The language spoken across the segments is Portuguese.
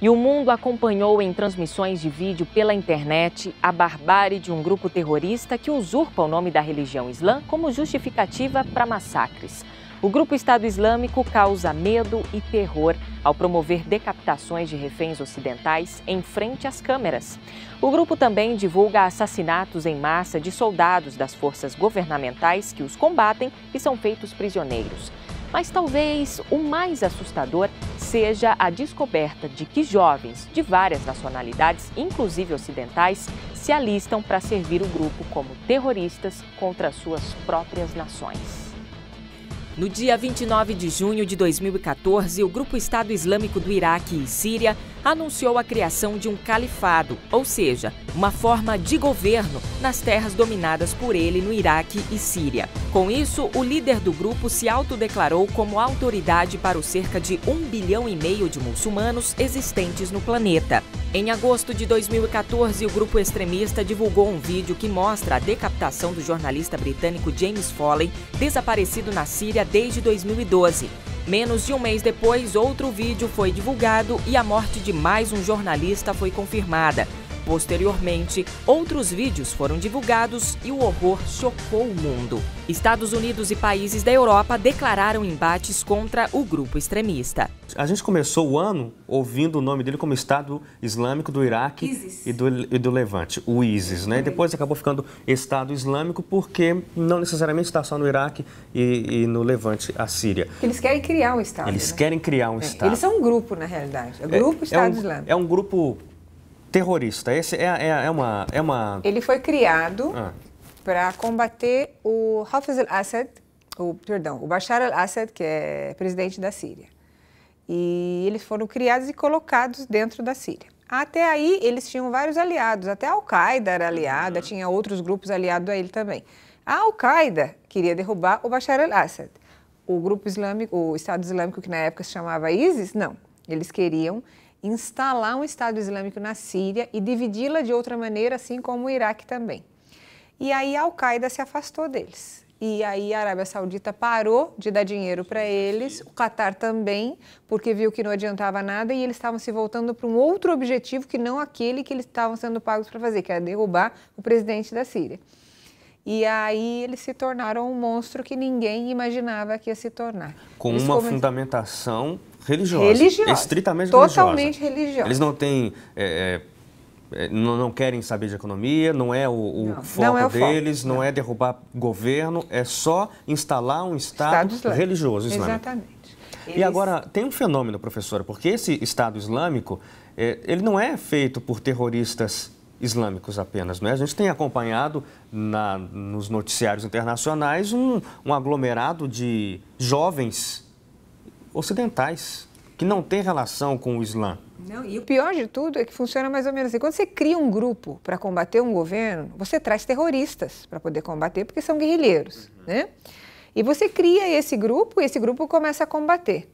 E o mundo acompanhou em transmissões de vídeo pela internet a barbárie de um grupo terrorista que usurpa o nome da religião islã como justificativa para massacres. O grupo Estado Islâmico causa medo e terror ao promover decapitações de reféns ocidentais em frente às câmeras. O grupo também divulga assassinatos em massa de soldados das forças governamentais que os combatem e são feitos prisioneiros. Mas talvez o mais assustador seja a descoberta de que jovens de várias nacionalidades, inclusive ocidentais, se alistam para servir o grupo como terroristas contra suas próprias nações. No dia 29 de junho de 2014, o grupo Estado Islâmico do Iraque e Síria anunciou a criação de um califado, ou seja, uma forma de governo nas terras dominadas por ele no Iraque e Síria. Com isso, o líder do grupo se autodeclarou como autoridade para os cerca de 1,5 bilhão de muçulmanos existentes no planeta. Em agosto de 2014, o grupo extremista divulgou um vídeo que mostra a decapitação do jornalista britânico James Foley, desaparecido na Síria desde 2012. Menos de um mês depois, outro vídeo foi divulgado e a morte de mais um jornalista foi confirmada. Posteriormente, outros vídeos foram divulgados e o horror chocou o mundo. Estados Unidos e países da Europa declararam embates contra o grupo extremista. A gente começou o ano ouvindo o nome dele como Estado Islâmico do Iraque e do Levante, o ISIS, né? E depois acabou ficando Estado Islâmico porque não necessariamente está só no Iraque e no Levante, a Síria. Eles querem criar um Estado. Eles querem criar um Estado. Eles são um grupo, na realidade. É o Grupo Estado Islâmico. É um grupo terrorista. Esse é uma... Ele foi criado para combater o Hafez al-Assad, o Bashar al-Assad, que é presidente da Síria. E eles foram criados e colocados dentro da Síria. Até aí, eles tinham vários aliados. Até a Al-Qaeda era aliada, tinha outros grupos aliados a ele também. A Al-Qaeda queria derrubar o Bashar al-Assad. O grupo islâmico, o Estado Islâmico, que na época se chamava ISIS, não. Eles queriam instalar um Estado Islâmico na Síria e dividi-la de outra maneira, assim como o Iraque também. E aí a Al-Qaeda se afastou deles. E aí a Arábia Saudita parou de dar dinheiro para eles, o Catar também, porque viu que não adiantava nada e eles estavam se voltando para um outro objetivo que não aquele que eles estavam sendo pagos para fazer, que era derrubar o presidente da Síria. E aí eles se tornaram um monstro que ninguém imaginava que ia se tornar. Com eles uma fundamentação religiosa. Estritamente totalmente religiosa. Eles não têm... não querem saber de economia, não é o foco deles, não é derrubar governo, é só instalar um Estado religioso islâmico. Exatamente. E agora, tem um fenômeno, professora, porque esse Estado Islâmico, ele não é feito por terroristas islâmicos apenas, não é? A gente tem acompanhado nos noticiários internacionais um aglomerado de jovens ocidentais que não tem relação com o Islã. Não, e o pior de tudo é que funciona mais ou menos assim. Quando você cria um grupo para combater um governo, você traz terroristas para poder combater, porque são guerrilheiros, né? E você cria esse grupo começa a combater.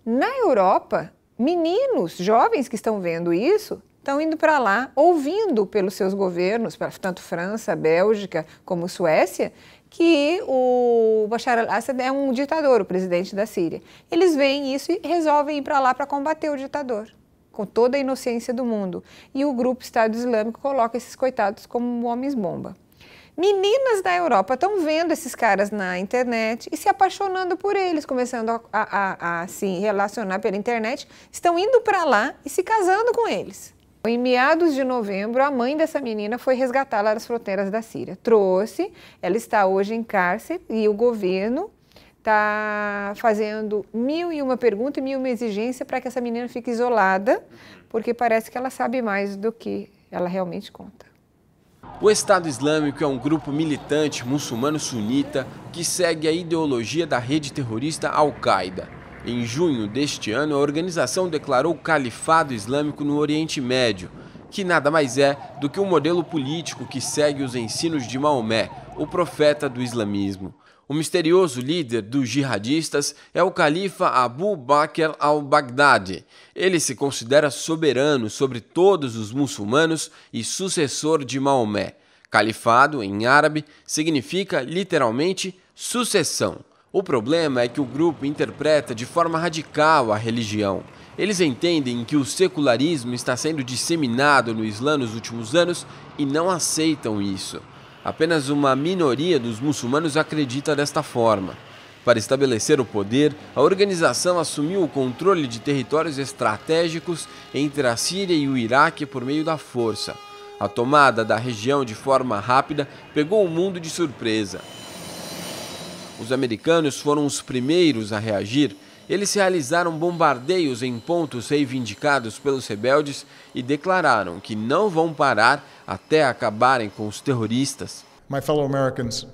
Na Europa, meninos, jovens que estão vendo isso, estão indo para lá, ouvindo pelos seus governos, tanto França, Bélgica como Suécia, que o Bashar al-Assad é um ditador, o presidente da Síria. Eles veem isso e resolvem ir para lá para combater o ditador, com toda a inocência do mundo. E o grupo Estado Islâmico coloca esses coitados como homens-bomba. Meninas da Europa estão vendo esses caras na internet e se apaixonando por eles, começando a se relacionar pela internet, estão indo para lá e se casando com eles. Em meados de novembro, a mãe dessa menina foi resgatá-la das fronteiras da Síria. Trouxe, ela está hoje em cárcere e o governo está fazendo 1001 perguntas e 1001 exigências para que essa menina fique isolada, porque parece que ela sabe mais do que ela realmente conta. O Estado Islâmico é um grupo militante muçulmano sunita que segue a ideologia da rede terrorista Al-Qaeda. Em junho deste ano, a organização declarou o Califado Islâmico no Oriente Médio, que nada mais é do que um modelo político que segue os ensinos de Maomé, o profeta do islamismo. O misterioso líder dos jihadistas é o califa Abu Bakr al-Baghdadi. Ele se considera soberano sobre todos os muçulmanos e sucessor de Maomé. Califado, em árabe, significa literalmente sucessão. O problema é que o grupo interpreta de forma radical a religião. Eles entendem que o secularismo está sendo disseminado no Islã nos últimos anos e não aceitam isso. Apenas uma minoria dos muçulmanos acredita desta forma. Para estabelecer o poder, a organização assumiu o controle de territórios estratégicos entre a Síria e o Iraque por meio da força. A tomada da região de forma rápida pegou o mundo de surpresa. Os americanos foram os primeiros a reagir. Eles realizaram bombardeios em pontos reivindicados pelos rebeldes e declararam que não vão parar até acabarem com os terroristas. My fellow Americans.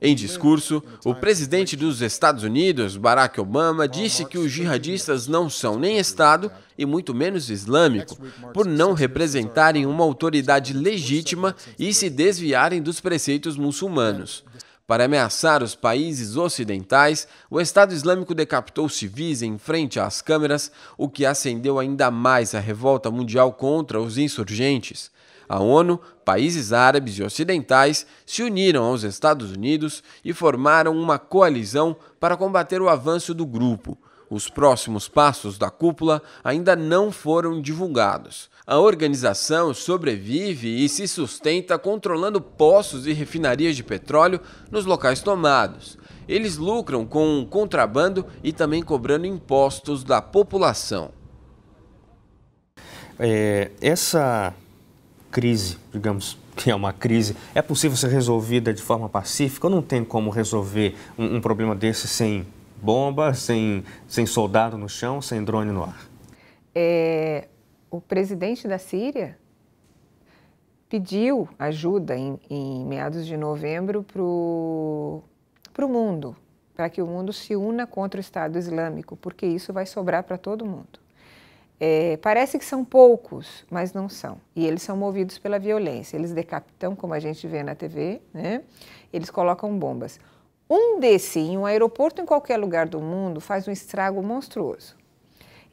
Em discurso, o presidente dos Estados Unidos, Barack Obama, disse que os jihadistas não são nem Estado e muito menos islâmico, por não representarem uma autoridade legítima e se desviarem dos preceitos muçulmanos. Para ameaçar os países ocidentais, o Estado Islâmico decapitou civis em frente às câmeras, o que acendeu ainda mais a revolta mundial contra os insurgentes. A ONU, países árabes e ocidentais se uniram aos Estados Unidos e formaram uma coalizão para combater o avanço do grupo. Os próximos passos da cúpula ainda não foram divulgados. A organização sobrevive e se sustenta controlando poços e refinarias de petróleo nos locais tomados. Eles lucram com contrabando e também cobrando impostos da população. Essa crise, digamos que é uma crise, é possível ser resolvida de forma pacífica ou não tem como resolver um problema desse sem bomba, sem soldado no chão, sem drone no ar? O presidente da Síria pediu ajuda em meados de novembro para o mundo, para que o mundo se una contra o Estado Islâmico, porque isso vai sobrar para todo mundo. Parece que são poucos, mas não são. E eles são movidos pela violência. Eles decapitam, como a gente vê na TV, né? Eles colocam bombas. Um desse em um aeroporto em qualquer lugar do mundo faz um estrago monstruoso.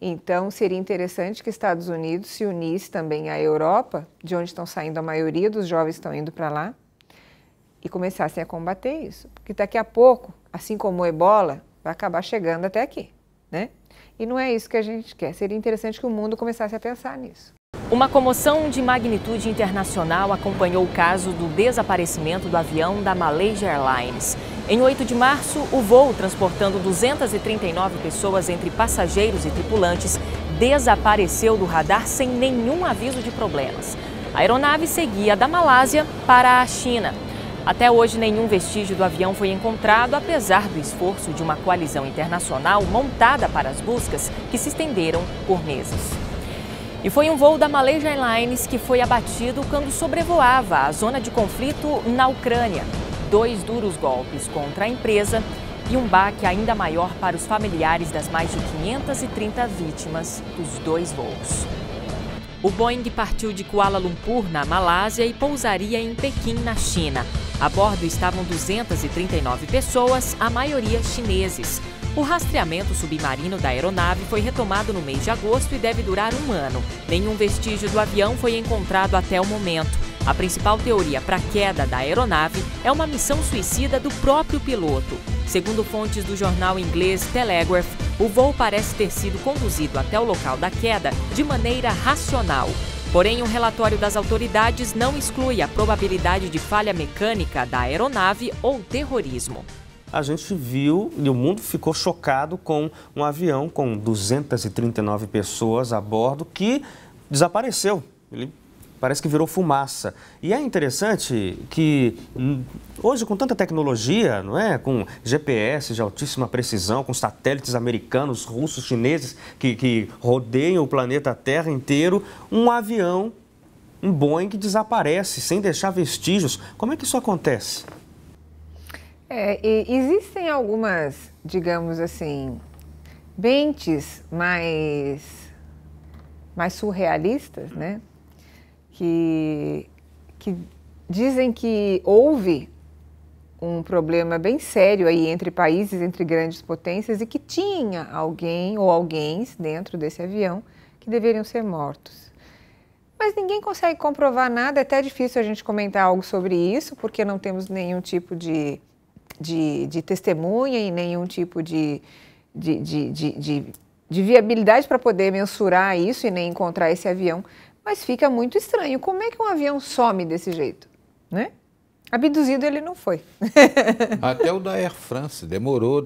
Então, seria interessante que Estados Unidos se unisse também à Europa, de onde estão saindo a maioria dos jovens estão indo para lá, e começassem a combater isso. Porque daqui a pouco, assim como o ebola, vai acabar chegando até aqui, né? E não é isso que a gente quer. Seria interessante que o mundo começasse a pensar nisso. Uma comoção de magnitude internacional acompanhou o caso do desaparecimento do avião da Malaysia Airlines. Em 8 de março, o voo transportando 239 pessoas entre passageiros e tripulantes desapareceu do radar sem nenhum aviso de problemas. A aeronave seguia da Malásia para a China. Até hoje, nenhum vestígio do avião foi encontrado, apesar do esforço de uma coalizão internacional montada para as buscas que se estenderam por meses. E foi um voo da Malaysia Airlines que foi abatido quando sobrevoava a zona de conflito na Ucrânia. 2 duros golpes contra a empresa e um baque ainda maior para os familiares das mais de 530 vítimas dos 2 voos. O Boeing partiu de Kuala Lumpur, na Malásia, e pousaria em Pequim, na China. A bordo estavam 239 pessoas, a maioria chineses. O rastreamento submarino da aeronave foi retomado no mês de agosto e deve durar 1 ano. Nenhum vestígio do avião foi encontrado até o momento. A principal teoria para a queda da aeronave é uma missão suicida do próprio piloto. Segundo fontes do jornal inglês Telegraph, o voo parece ter sido conduzido até o local da queda de maneira racional. Porém, um relatório das autoridades não exclui a probabilidade de falha mecânica da aeronave ou terrorismo. A gente viu e o mundo ficou chocado com um avião com 239 pessoas a bordo que desapareceu. Ele parece que virou fumaça. E é interessante que hoje, com tanta tecnologia, não é? Com GPS de altíssima precisão, com satélites americanos, russos, chineses que rodeiam o planeta Terra inteiro, um avião, um Boeing, desaparece sem deixar vestígios. Como é que isso acontece? Existem algumas, digamos assim, mentes mais surrealistas, né? Que dizem que houve um problema bem sério aí entre países, entre grandes potências, e que tinha alguém ou alguém dentro desse avião que deveriam ser mortos. Mas ninguém consegue comprovar nada, é até difícil a gente comentar algo sobre isso, porque não temos nenhum tipo de testemunha e nenhum tipo de de viabilidade para poder mensurar isso e nem encontrar esse avião, mas fica muito estranho. Como é que um avião some desse jeito, né? Abduzido ele não foi. Até o da Air France, demorou,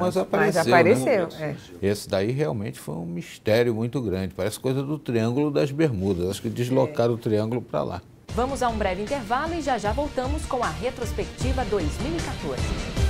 mas apareceu. Mas apareceu, né? Esse daí realmente foi um mistério muito grande, parece coisa do Triângulo das Bermudas, acho que deslocaram o triângulo para lá. Vamos a um breve intervalo e já voltamos com a retrospectiva 2014.